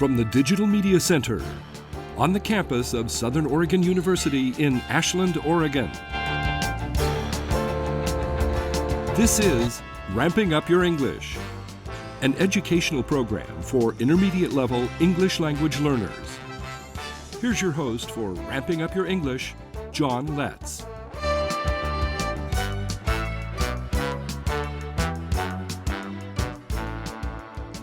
from the Digital Media Center on the campus of Southern Oregon University in Ashland, Oregon. This is Ramping Up Your English, an educational program for intermediate level English language learners. Here's your host for Ramping Up Your English, John Letts.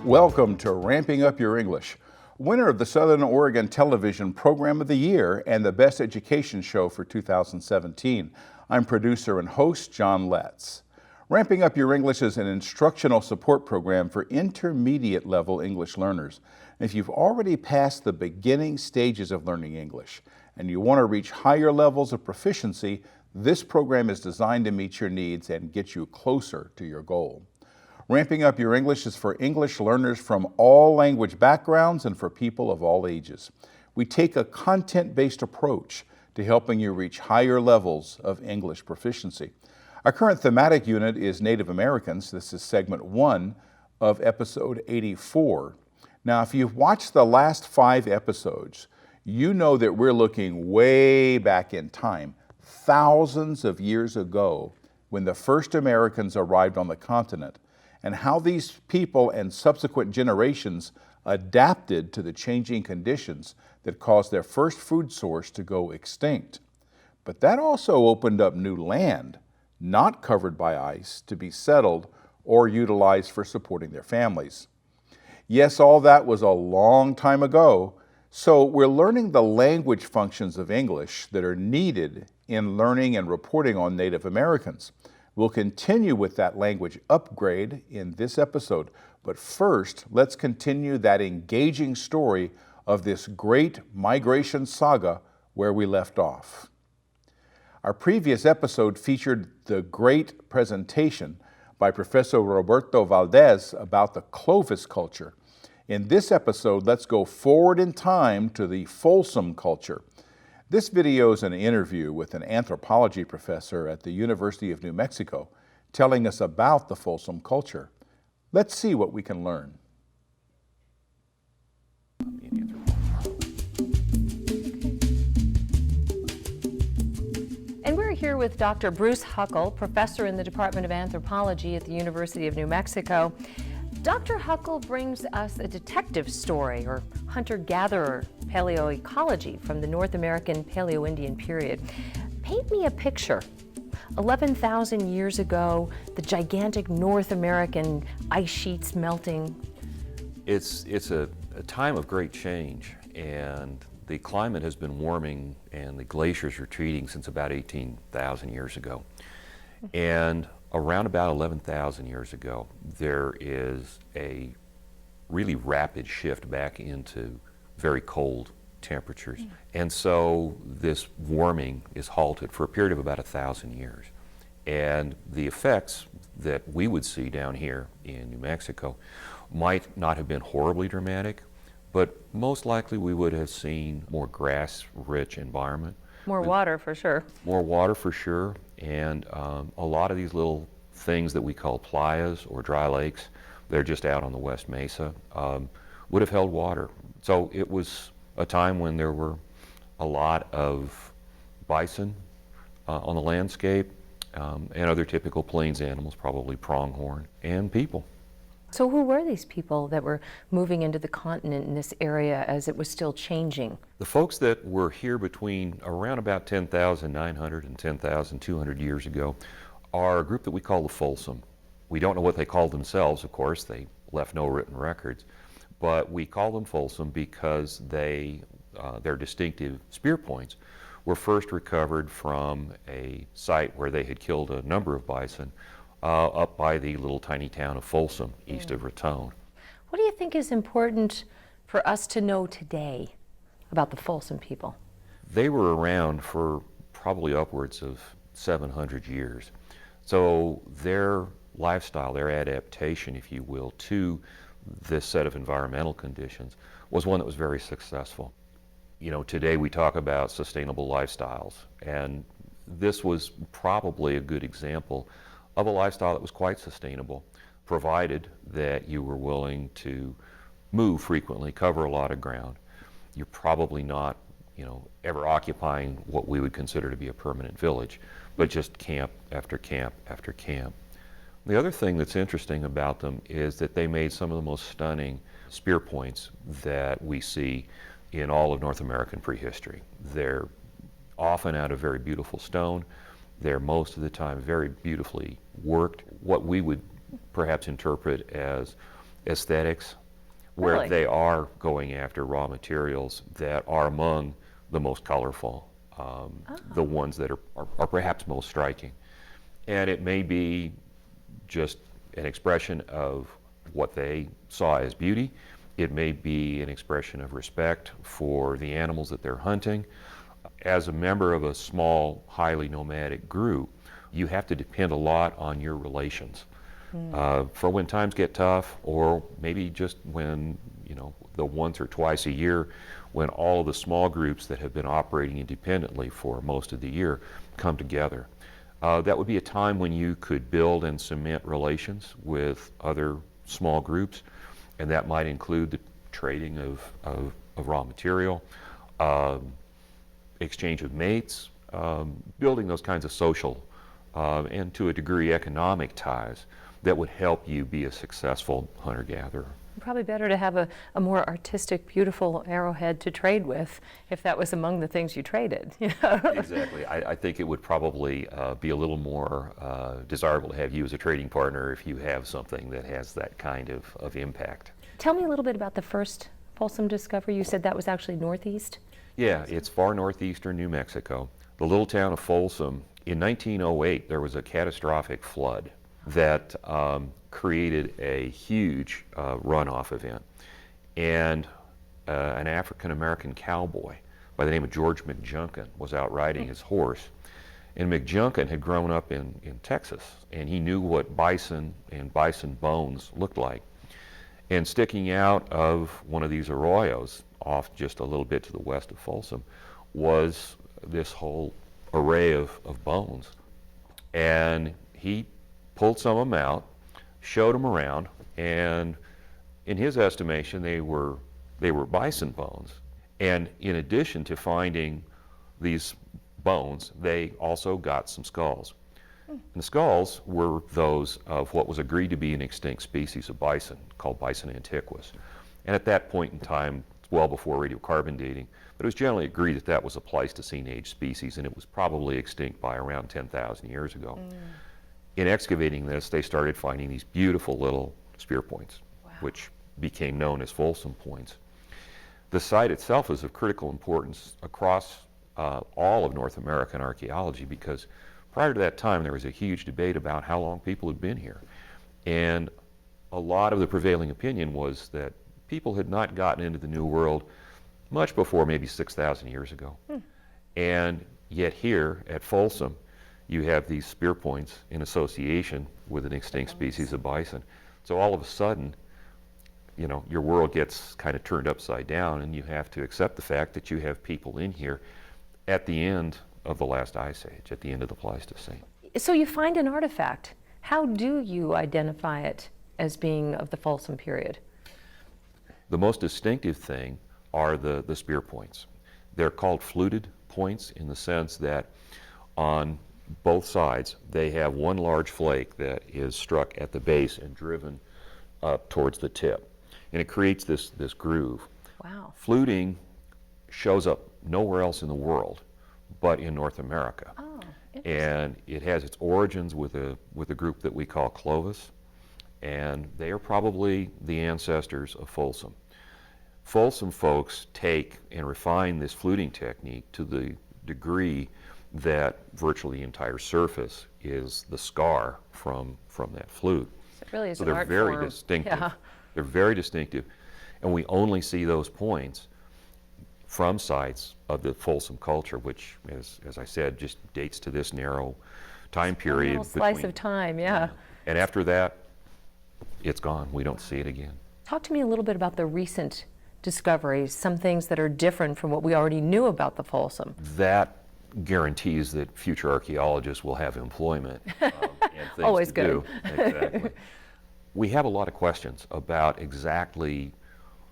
Welcome to Ramping Up Your English, winner of the Southern Oregon Television Program of the Year and the Best Education Show for 2017. I'm producer and host John Letts. Ramping Up Your English is an instructional support program for intermediate level English learners. And if you've already passed the beginning stages of learning English and you want to reach higher levels of proficiency, this program is designed to meet your needs and get you closer to your goal. Ramping Up Your English is for English learners from all language backgrounds and for people of all ages. We take a content-based approach to helping you reach higher levels of English proficiency. Our current thematic unit is Native Americans. This is segment 1 of episode 84. Now, if you've watched the last 5 episodes, you know that we're looking way back in time, thousands of years ago, when the first Americans arrived on the continent, and how these people and subsequent generations adapted to the changing conditions that caused their first food source to go extinct. But that also opened up new land, not covered by ice, to be settled or utilized for supporting their families. Yes, all that was a long time ago, so we're learning the language functions of English that are needed in learning and reporting on Native Americans. We'll continue with that language upgrade in this episode, but first, let's continue that engaging story of this great migration saga where we left off. Our previous episode featured the great presentation by Professor Roberto Valdez about the Clovis culture. In this episode, let's go forward in time to the Folsum culture. This video is an interview with an anthropology professor at the University of New Mexico telling us about the Folsum culture. Let's see what we can learn. And we're here with Dr. Bruce Huckle, professor in the Department of Anthropology at the University of New Mexico. Dr. Huckle brings us a detective story, or hunter-gatherer paleoecology from the North American Paleo-Indian period. Paint me a picture. 11,000 years ago, the gigantic North American ice sheets melting. It's a time of great change, and the climate has been warming and the glaciers retreating since about 18,000 years ago. And around about 11,000 years ago, there is a really rapid shift back into very cold temperatures. And so this warming is halted for a period of about 1,000 years. And the effects that we would see down here in New Mexico might not have been horribly dramatic, but most likely we would have seen more grass-rich environment. More water for sure. More water for sure, and a lot of these little things that we call playas or dry lakes, they're just out on the West Mesa, would have held water. So it was a time when there were a lot of bison on the landscape and other typical plains animals, probably pronghorn, and people. So who were these people that were moving into the continent in this area as it was still changing? The folks that were here between around about 10,900 and 10,200 years ago are a group that we call the Folsum. We don't know what they called themselves, of course. They left no written records. But we call them Folsum because their distinctive spear points were first recovered from a site where they had killed a number of bison up by the little tiny town of Folsom, east of Raton. What do you think is important for us to know today about the Folsom people? They were around for probably upwards of 700 years. So their lifestyle, their adaptation, if you will, to this set of environmental conditions was one that was very successful. You know, today we talk about sustainable lifestyles, and this was probably a good example of a lifestyle that was quite sustainable, provided that you were willing to move frequently, cover a lot of ground. You're probably not, ever occupying what we would consider to be a permanent village, but just camp after camp after camp. The other thing that's interesting about them is that they made some of the most stunning spear points that we see in all of North American prehistory. They're often out of very beautiful stone. They're most of the time very beautifully worked, what we would perhaps interpret as aesthetics, where Really? they are going after raw materials that are among the most colorful, the ones that are perhaps most striking. And it may be just an expression of what they saw as beauty. It may be an expression of respect for the animals that they're hunting. As a member of a small, highly nomadic group, you have to depend a lot on your relations for when times get tough, or maybe just when, the once or twice a year when all of the small groups that have been operating independently for most of the year come together. That would be a time when you could build and cement relations with other small groups, and that might include the trading of raw material, exchange of mates, building those kinds of social and to a degree economic ties that would help you be a successful hunter-gatherer. Probably better to have a more artistic, beautiful arrowhead to trade with if that was among the things you traded. Exactly. I think it would probably be a little more desirable to have you as a trading partner if you have something that has that kind of impact. Tell me a little bit about the first Folsom discovery. You said that was actually northeast? Yeah, it's far northeastern New Mexico. The little town of Folsom, in 1908, there was a catastrophic flood that created a huge runoff event. And an African-American cowboy by the name of George McJunkin was out riding his horse. And McJunkin had grown up in Texas, and he knew what bison and bison bones looked like. And sticking out of one of these arroyos, off just a little bit to the west of Folsom, was this whole array of bones. And he pulled some of them out, showed them around, and in his estimation, they were bison bones. And in addition to finding these bones, they also got some skulls. And the skulls were those of what was agreed to be an extinct species of bison called Bison antiquus. And at that point in time, well before radiocarbon dating, but it was generally agreed that that was a Pleistocene age species, and it was probably extinct by around 10,000 years ago. In excavating this, they started finding these beautiful little spear points, which became known as Folsom points. The site itself is of critical importance across all of North American archaeology, because prior to that time there was a huge debate about how long people had been here. And a lot of the prevailing opinion was that people had not gotten into the New World much before maybe 6,000 years ago. And yet here at Folsom, you have these spear points in association with an extinct species of bison. So all of a sudden, your world gets kind of turned upside down, and you have to accept the fact that you have people in here at the end of the last ice age, at the end of the Pleistocene. So you find an artifact. How do you identify it as being of the Folsom period? The most distinctive thing are the spear points. They're called fluted points in the sense that on both sides they have one large flake that is struck at the base and driven up towards the tip. And it creates this groove. Wow. Fluting shows up nowhere else in the world but in North America. Oh, and it has its origins with a group that we call Clovis, and they are probably the ancestors of Folsom. Folsom folks take and refine this fluting technique to the degree that virtually the entire surface is the scar from that flute. So it really is So an they're art very form. distinctive. Yeah. They're very distinctive, and we only see those points from sites of the Folsom culture, which, as I said, just dates to this narrow time period. A little slice between- of time, yeah. And after that, it's gone. We don't see it again. Talk to me a little bit about the recent discoveries, some things that are different from what we already knew about the Folsom. That guarantees that future archaeologists will have employment and things Always to good. do. Exactly. We have a lot of questions about exactly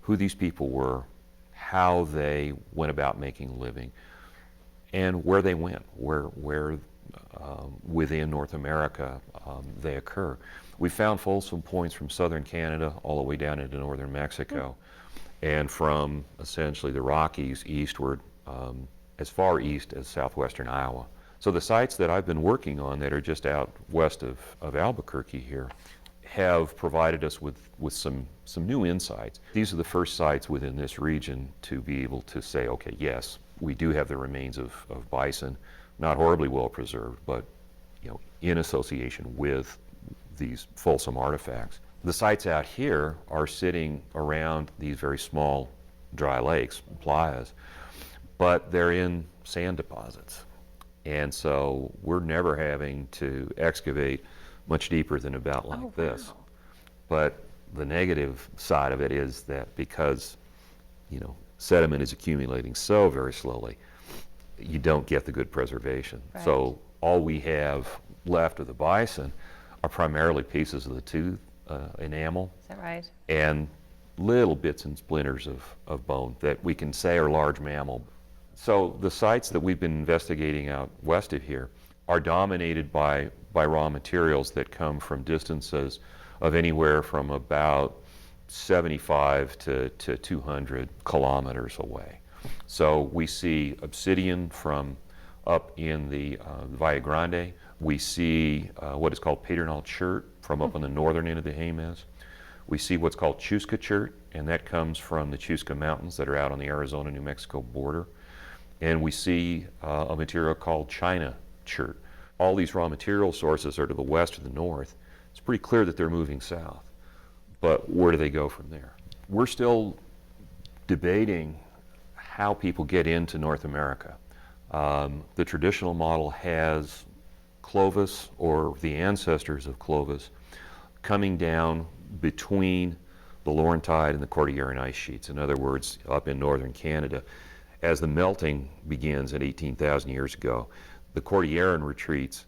who these people were, how they went about making a living, and where they went, where within North America they occur. We found Folsom Points from southern Canada all the way down into northern Mexico, and from essentially the Rockies eastward, as far east as southwestern Iowa. So the sites that I've been working on that are just out west of Albuquerque here have provided us with some new insights. These are the first sites within this region to be able to say, okay, yes, we do have the remains of bison, not horribly well preserved, but in association with these Folsom artifacts. The sites out here are sitting around these very small dry lakes, playas, but they're in sand deposits. And so we're never having to excavate much deeper than about like this. But the negative side of it is that because, sediment is accumulating so very slowly, you don't get the good preservation. Right. So all we have left of the bison are primarily pieces of the tooth enamel. Is that right? And little bits and splinters of bone that we can say are large mammal. So the sites that we've been investigating out west of here are dominated by raw materials that come from distances of anywhere from about 75 to 200 kilometers away. So we see obsidian from up in the Valle Grande. We see what is called pedernal chert from up on the northern end of the Jemez. We see what's called Chusca chert, and that comes from the Chusca Mountains that are out on the Arizona-New Mexico border. And we see a material called China chert. All these raw material sources are to the west or the north. It's pretty clear that they're moving south. But where do they go from there? We're still debating how people get into North America. The traditional model has Clovis, or the ancestors of Clovis, coming down between the Laurentide and the Cordilleran ice sheets. In other words, up in northern Canada. As the melting begins at 18,000 years ago, the Cordilleran retreats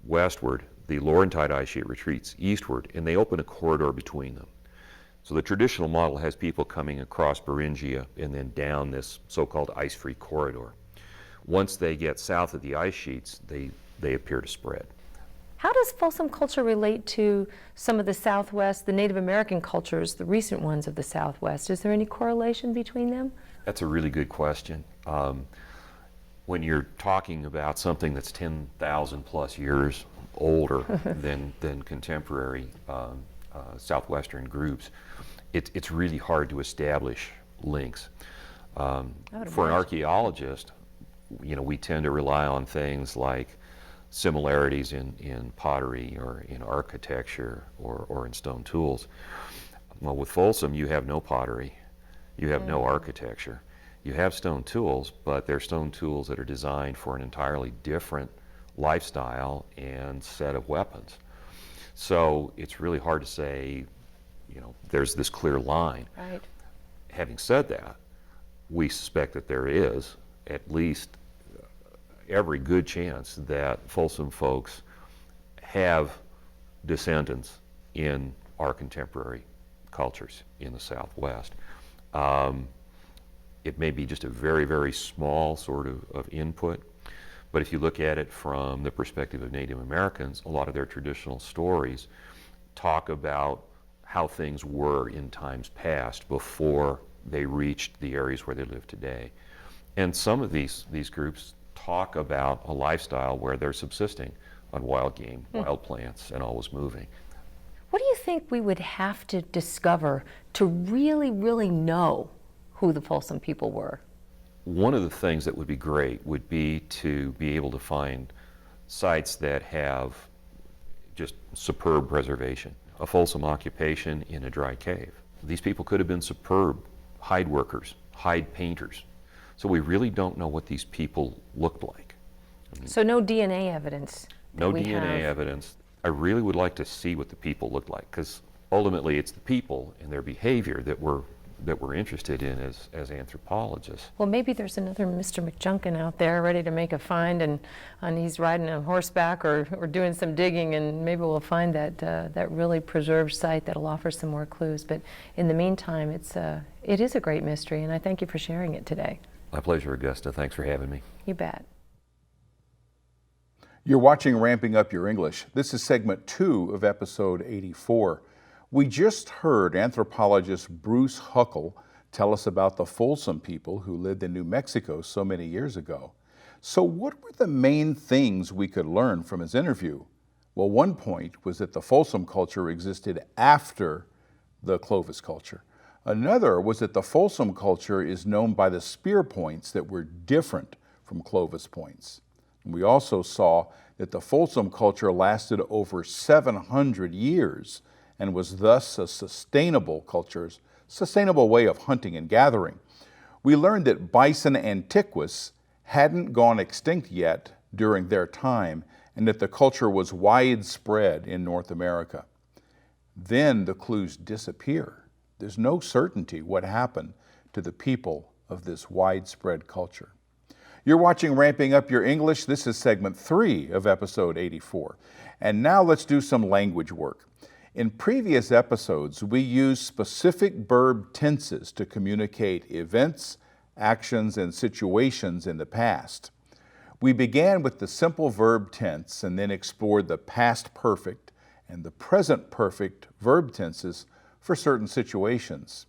westward, the Laurentide ice sheet retreats eastward, and they open a corridor between them. So the traditional model has people coming across Beringia and then down this so-called ice-free corridor. Once they get south of the ice sheets, they appear to spread. How does Folsom culture relate to some of the Southwest, the Native American cultures, the recent ones of the Southwest? Is there any correlation between them? That's a really good question. When you're talking about something that's 10,000 plus years older than contemporary Southwestern groups, it's really hard to establish links. For an archaeologist, we tend to rely on things like similarities in pottery or in architecture or in stone tools. Well, with Folsom, you have no pottery, you have no architecture. You have stone tools, but they're stone tools that are designed for an entirely different lifestyle and set of weapons. So it's really hard to say, there's this clear line. Right. Having said that, we suspect that there is at least every good chance that Folsom folks have descendants in our contemporary cultures in the Southwest. It may be just a very, very small sort of input, but if you look at it from the perspective of Native Americans, a lot of their traditional stories talk about how things were in times past before they reached the areas where they live today. And some of these groups talk about a lifestyle where they're subsisting on wild game, wild plants, and always moving. What do you think we would have to discover to really, really know who the Folsom people were? One of the things that would be great would be to be able to find sites that have just superb preservation. A Folsom occupation in a dry cave. These people could have been superb hide workers, hide painters. So we really don't know what these people looked like. So no DNA evidence? No DNA evidence. I really would like to see what the people looked like, because ultimately it's the people and their behavior that we're that we're interested in as anthropologists. Well, maybe there's another Mr. McJunkin out there ready to make a find, and he's riding on horseback or doing some digging, and maybe we'll find that really preserved site that'll offer some more clues. But in the meantime, it is a great mystery, and I thank you for sharing it today. My pleasure, Augusta. Thanks for having me. You bet. You're watching Ramping Up Your English. This is segment 2 of episode 84. We just heard anthropologist Bruce Huckle tell us about the Folsom people who lived in New Mexico so many years ago. So what were the main things we could learn from his interview? Well, one point was that the Folsom culture existed after the Clovis culture. Another was that the Folsom culture is known by the spear points that were different from Clovis points. And we also saw that the Folsom culture lasted over 700 years and was thus a sustainable way of hunting and gathering. We learned that bison antiquus hadn't gone extinct yet during their time, and that the culture was widespread in North America. Then the clues disappear. There's no certainty what happened to the people of this widespread culture. You're watching Ramping Up Your English. This is segment 3 of episode 84. And now let's do some language work. In previous episodes, we used specific verb tenses to communicate events, actions, and situations in the past. We began with the simple verb tense and then explored the past perfect and the present perfect verb tenses for certain situations.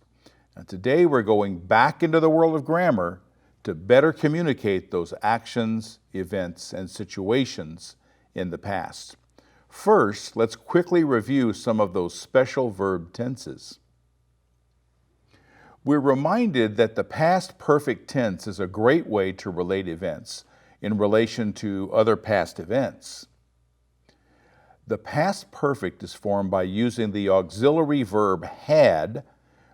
Now, today we're going back into the world of grammar to better communicate those actions, events, and situations in the past. First, let's quickly review some of those special verb tenses. We're reminded that the past perfect tense is a great way to relate events in relation to other past events. The past perfect is formed by using the auxiliary verb had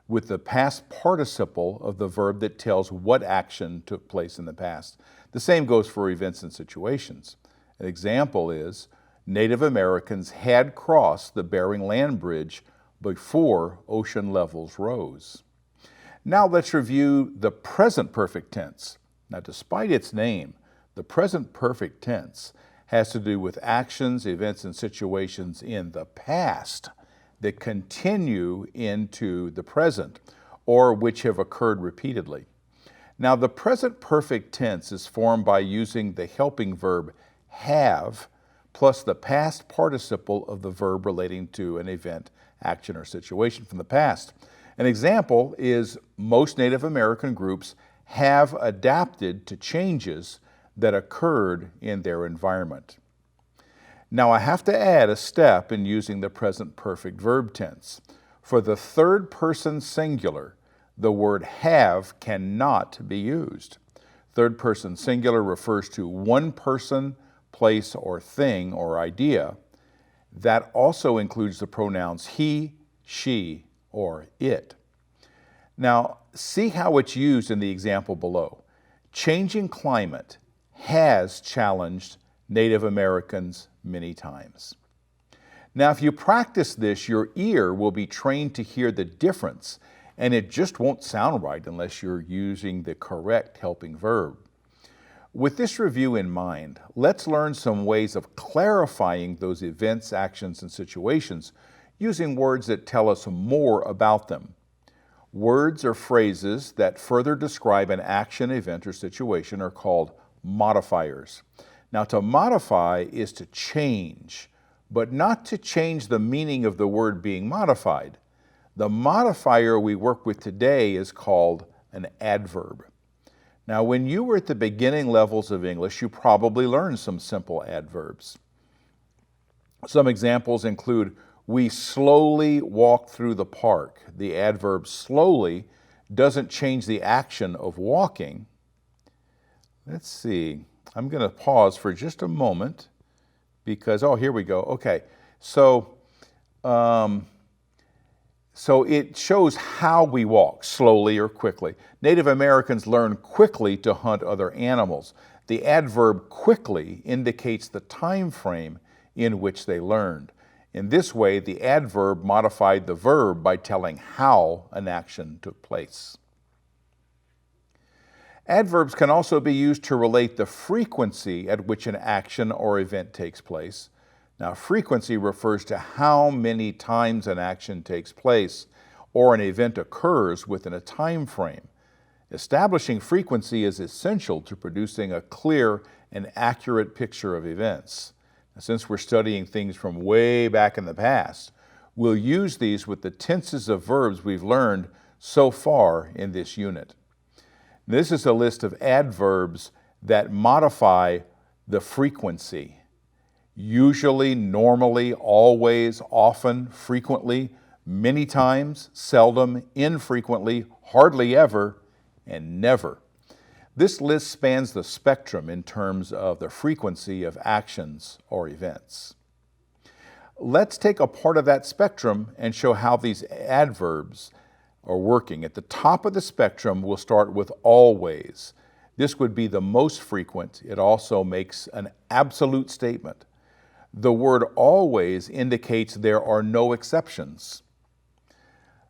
with the past participle of the verb that tells what action took place in the past. The same goes for events and situations. An example is, Native Americans had crossed the Bering Land Bridge before ocean levels rose. Now let's review the present perfect tense. Now, despite its name, the present perfect tense has to do with actions, events, and situations in the past that continue into the present or which have occurred repeatedly. Now, the present perfect tense is formed by using the helping verb have plus the past participle of the verb relating to an event, action, or situation from the past. An example is most Native American groups have adapted to changes that occurred in their environment. Now, I have to add a step in using the present perfect verb tense. For the third person singular, the word have cannot be used. Third person singular refers to one person, place, or thing, or idea. That also includes the pronouns he, she, or it. Now, see how it's used in the example below. Changing climate has challenged Native Americans many times. Now, if you practice this, your ear will be trained to hear the difference, and it just won't sound right unless you're using the correct helping verb. With this review in mind, let's learn some ways of clarifying those events, actions, and situations using words that tell us more about them. Words or phrases that further describe an action, event, or situation are called modifiers. Now, to modify is to change, but not to change the meaning of the word being modified. The modifier we work with today is called an adverb. Now, when you were at the beginning levels of English, you probably learned some simple adverbs. Some examples include, we slowly walked through the park. The adverb slowly doesn't change the action of walking. Let's see. I'm going to pause for just a moment because, here we go. Okay, so it shows how we walk, slowly or quickly. Native Americans learn quickly to hunt other animals. The adverb quickly indicates the time frame in which they learned. In this way, the adverb modified the verb by telling how an action took place. Adverbs can also be used to relate the frequency at which an action or event takes place. Now, frequency refers to how many times an action takes place or an event occurs within a time frame. Establishing frequency is essential to producing a clear and accurate picture of events. Now, since we're studying things from way back in the past, we'll use these with the tenses of verbs we've learned so far in this unit. This is a list of adverbs that modify the frequency. Usually, normally, always, often, frequently, many times, seldom, infrequently, hardly ever, and never. This list spans the spectrum in terms of the frequency of actions or events. Let's take a part of that spectrum and show how these adverbs are working. At the top of the spectrum, we'll start with always. This would be the most frequent. It also makes an absolute statement. The word always indicates there are no exceptions.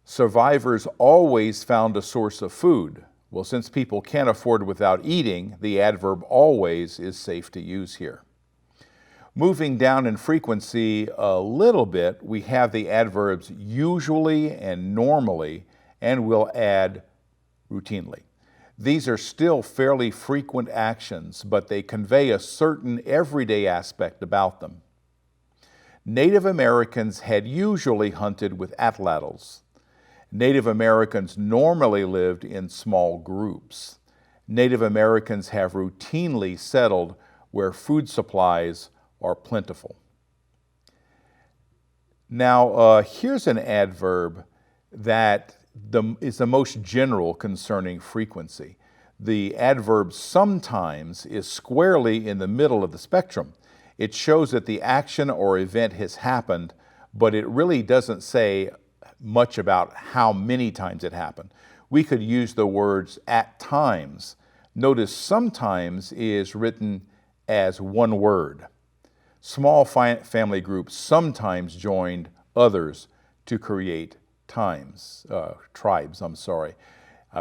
Survivors always found a source of food. Well, since people can't afford without eating, the adverb always is safe to use here. Moving down in frequency a little bit, we have the adverbs usually and normally, and we'll add routinely. These are still fairly frequent actions, but they convey a certain everyday aspect about them. Native Americans had usually hunted with atlatls. Native Americans normally lived in small groups. Native Americans have routinely settled where food supplies are plentiful. Now, here's an adverb that is the most general concerning frequency. The adverb sometimes is squarely in the middle of the spectrum. It shows that the action or event has happened, but it really doesn't say much about how many times it happened. We could use the words at times. Notice sometimes is written as one word. Small family groups sometimes joined others to create tribes. I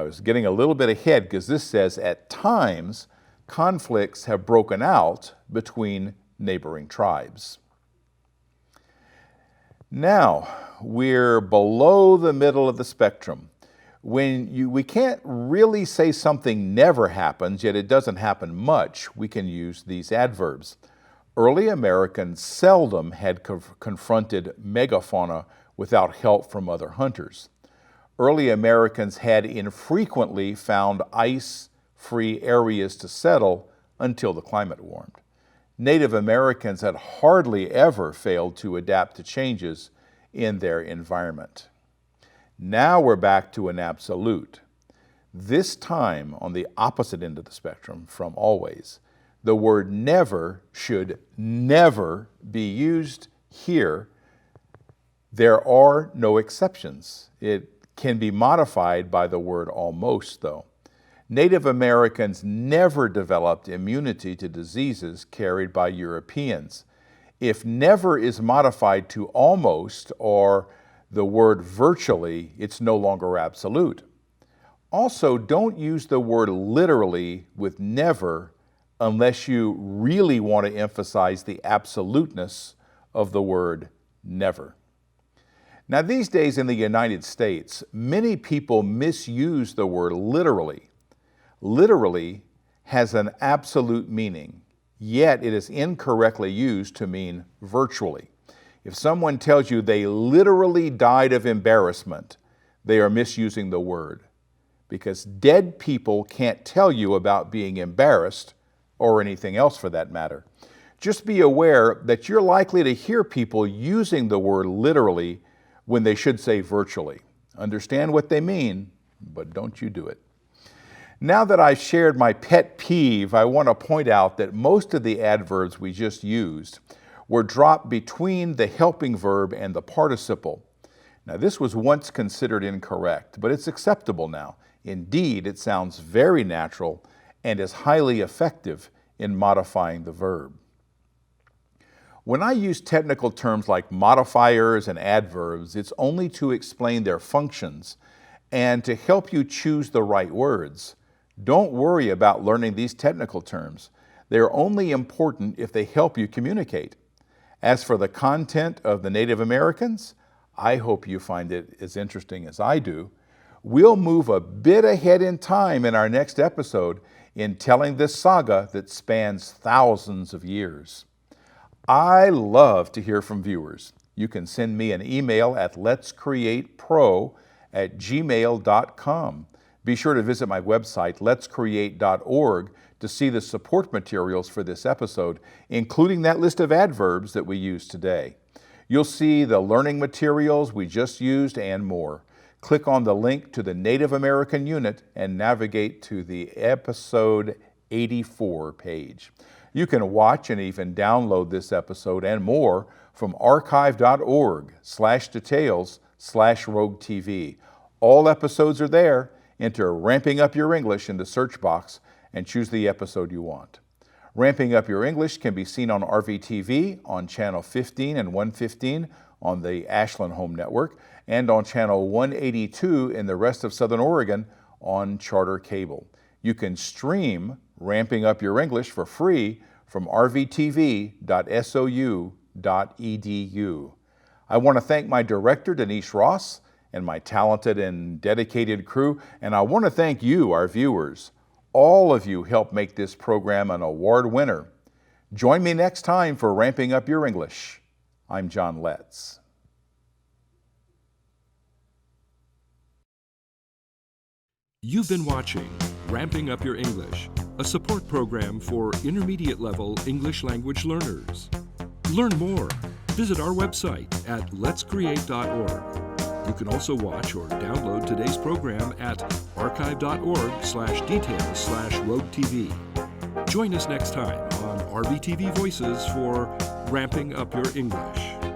was getting a little bit ahead because this says at times conflicts have broken out between neighboring tribes. Now, we're below the middle of the spectrum. We can't really say something never happens, yet it doesn't happen much, we can use these adverbs. Early Americans seldom had confronted megafauna without help from other hunters. Early Americans had infrequently found ice-free areas to settle until the climate warmed. Native Americans had hardly ever failed to adapt to changes in their environment. Now we're back to an absolute. This time on the opposite end of the spectrum from always. The word never should never be used here. There are no exceptions. It can be modified by the word almost, though. Native Americans never developed immunity to diseases carried by Europeans. If never is modified to almost or the word virtually, it's no longer absolute. Also, don't use the word literally with never unless you really want to emphasize the absoluteness of the word never. Now, these days in the United States, many people misuse the word literally. Literally has an absolute meaning, yet it is incorrectly used to mean virtually. If someone tells you they literally died of embarrassment, they are misusing the word, because dead people can't tell you about being embarrassed or anything else for that matter. Just be aware that you're likely to hear people using the word literally when they should say virtually. Understand what they mean, but don't you do it. Now that I've shared my pet peeve, I want to point out that most of the adverbs we just used were dropped between the helping verb and the participle. Now, this was once considered incorrect, but it's acceptable now. Indeed, it sounds very natural and is highly effective in modifying the verb. When I use technical terms like modifiers and adverbs, it's only to explain their functions and to help you choose the right words. Don't worry about learning these technical terms. They are only important if they help you communicate. As for the content of the Native Americans, I hope you find it as interesting as I do. We'll move a bit ahead in time in our next episode in telling this saga that spans thousands of years. I love to hear from viewers. You can send me an email at letscreatepro@gmail.com. Be sure to visit my website, letscreate.org, to see the support materials for this episode, including that list of adverbs that we used today. You'll see the learning materials we just used and more. Click on the link to the Native American unit and navigate to the episode 84 page. You can watch and even download this episode and more from archive.org/details/roguetv. All episodes are there. Enter Ramping Up Your English in the search box and choose the episode you want. Ramping Up Your English can be seen on RVTV on channel 15 and 115 on the Ashland Home Network and on channel 182 in the rest of Southern Oregon on Charter Cable. You can stream Ramping Up Your English for free from rvtv.sou.edu. I want to thank my director, Denise Ross, and my talented and dedicated crew, and I want to thank you, our viewers. All of you help make this program an award winner. Join me next time for Ramping Up Your English. I'm John Letts. You've been watching Ramping Up Your English, a support program for intermediate level English language learners. Learn more. Visit our website at letscreate.org. You can also watch or download today's program at archive.org/details/roguetv. Join us next time on RVTV Voices for Ramping Up Your English.